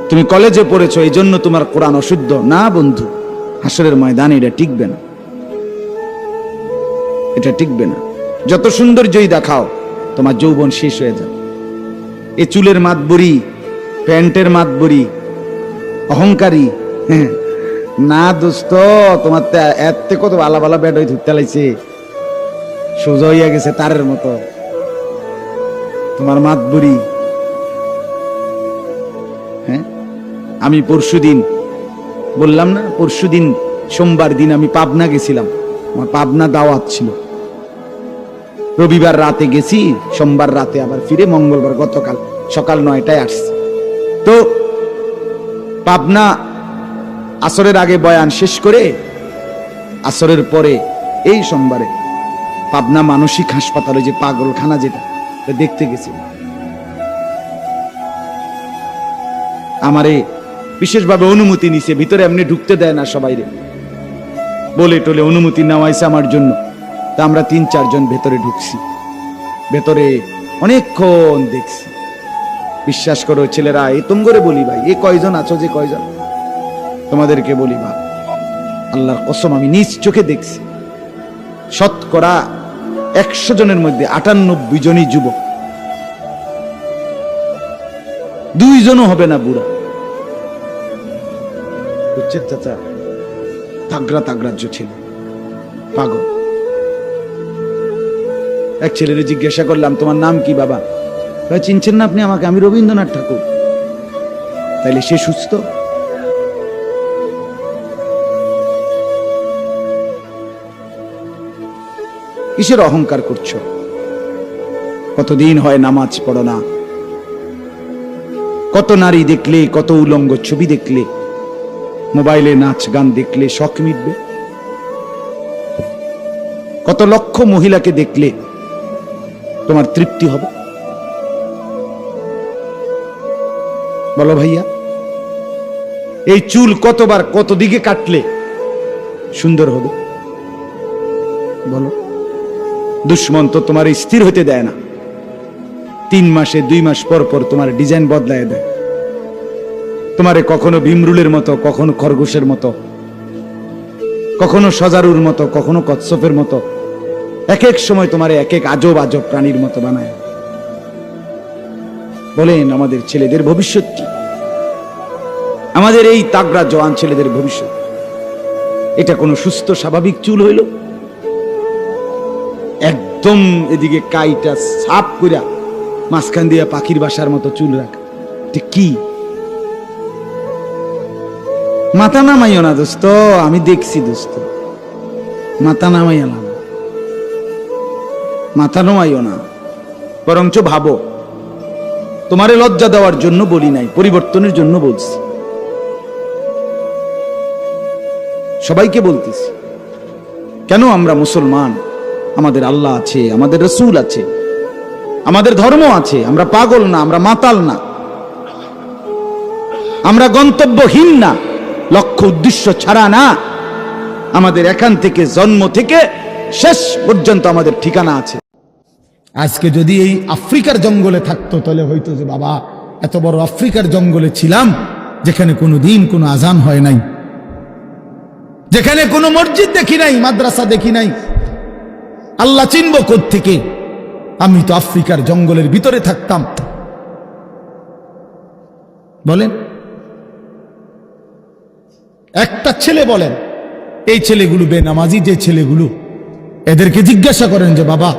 তুমি কলেজে পড়েছো এই জন্য তোমার কোরআন অশুদ্ধ না বন্ধু, হাসরের ময়দানে এটা টিকবে না, এটা টিকবে না। যত সৌন্দর্যই দেখাও তোমার যৌবন শেষ হয়ে যাবে। এ চুলের মাতবরি, প্যান্টের মাতবরি, অহংকারী, হ্যাঁ না দোস্ত, তোমার এত কত ভালো ভালো ব্যাট হয়ে ধরতে লাইছে, সোজা হইয়া গেছে তারের মতো তোমার মাতবরি। হ্যাঁ আমি পরশুদিন বললাম না, পরশুদিন সোমবার দিন আমি পাবনা গেছিলাম, আমার পাবনা দাওয়াত ছিল। রবিবার রাতে গেছি, সোমবার রাতে আবার ফিরে মঙ্গলবার গতকাল সকাল 9টায় আসছি। তো পাবনা আসরের আগে বয়ান শেষ করে আসরের পরে এই সোমবারে পাবনা মানসিক হাসপাতালে যে পাগলখানা যেটা দেখতে গেছি। আমারে বিশেষভাবে অনুমতি নিছে, ভিতরে এমনি ঢুকতে দেয় না সবাইরে, বলে টলে অনুমতি নেওয়াইছে আমার জন্য। তা আমরা 3-4 জন ভেতরে ঢুকছি, ভেতরে অনেকক্ষণ দেখছি। বিশ্বাস করো ছেলেরা, এই তুম করে বলি ভাই, এ কয়জন আছো যে কয়জন, তোমাদেরকে বলি ভাই আল্লাহর কসম আমি নিজ চোখে দেখছি, শতকরা 100 জনের মধ্যে 98 জনই যুবক, 2 জনও হবে না বুড়া। বুঝছেন চাচা, তাগড়া তাগড়াজ্য ছিল, পাগল। এক ছেলেরে জিজ্ঞাসা করলাম তোমার নাম কি বাবা? চিনছেন না আপনি আমাকে? আমি রবীন্দ্রনাথ ঠাকুর। তাইলে সে সুস্থ? কিসের অহংকার করছো? কতদিন হয় নামাজ পড়ো না, কত নারী দেখলে, কত উলঙ্গ ছবি দেখলে, মোবাইলে নাচ গান দেখলে শখ মিটবে? কত লক্ষ মহিলাকে দেখলে তোমার তৃপ্তি হবে? বলো ভাইয়া, এই চুল কতবার কত দিকে কাটলে সুন্দর হবে? বলো। দুশ্মন তো তোমার স্থির হতে দেয় না, 3 মাসে 2 মাস পর পর তোমার ডিজাইন বদলায় দেয়। তোমারে কখনো ভীমরুলের মতো, কখনো খরগোশের মতো, কখনো সজারুর মতো, কখনো কচ্ছপের মতো, এক এক সময় তোমারে এক এক আজব আজব প্রাণীর মতো বানায়। বলেন আমাদের ছেলেদের ভবিষ্যৎ কি? আমাদের এই তাগড়া জওয়ান ছেলেদের ভবিষ্যৎ এটা কোনো সুস্থ স্বাভাবিক চুল হইল? একদম এদিকে কাইটা সাপ কইরা মাঝখান দিয়া পাখির বাসার মতো চুল রাখা, ঠিক কি? মাথা নামাইও না দোস্ত, আমি দেখছি দোস্ত, মাথা নামাইও না, মাথা নামাইও না, বরঞ্চ ভাবো। তোমারে লজ্জা দেওয়ার জন্য বলি নাই, পরিবর্তনের জন্য বলছি। সবাইকে বলতেছি, কেন আমরা মুসলমান, আমাদের আল্লাহ আছে, আমাদের রসুল আছে, আমাদের ধর্ম আছে, আমরা পাগল না, আমরা মাতাল না, আমরা গন্তব্যহীন না, লক্ষ্য উদ্দেশ্য ছাড়া না। আমাদের এখান থেকে জন্ম থেকে শেষ পর্যন্ত আমাদের ঠিকানা আছে। আজকে যদি এই আফ্রিকার জঙ্গলে থাকতো তাহলে হয়তো যে বাবা এত বড় আফ্রিকার জঙ্গলে ছিলাম, যেখানে কোনো দিন কোনো আজান হয় নাই, যেখানে কোনো মসজিদ দেখি নাই, মাদ্রাসা দেখি নাই, আল্লাহ চিনব কোত্থেকে? আমি তো আফ্রিকার জঙ্গলের ভিতরে থাকতাম। বলেন একটা ছেলে, বলেন এই ছেলেগুলো বেনামাজি যে ছেলেগুলো, এদেরকে জিজ্ঞাসা করেন যে বাবা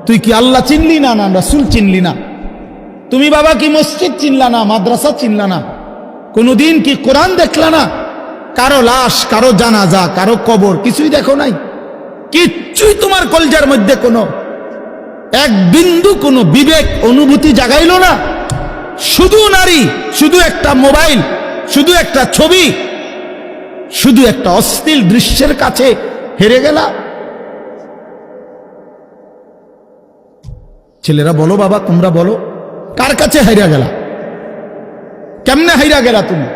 তুই কি আল্লাহ চিনলি না, না রাসূল চিনলি না? তুমি বাবা কি মসজিদ চিনলা না, মাদ্রাসা চিনলা না? কোনদিন কি কোরআন দেখলা না? কারো লাশ, কারো জানাজা, কারো কবর কিছুই দেখো নাই? কিচ্ছুই তোমার কলজার মধ্যে কোনো এক বিন্দু কোনো বিবেক অনুভূতি জাগাইলো না? শুধু নারী, শুধু একটা মোবাইল, শুধু একটা ছবি, শুধু একটা অশ্লীল দৃশ্যের কাছে হেরে গেলা? ছেলেরা বলো বাবা, তোমরা বলো কার কাছে হাইরা গেলা? কেমনে হাইরা গেলা তুমি?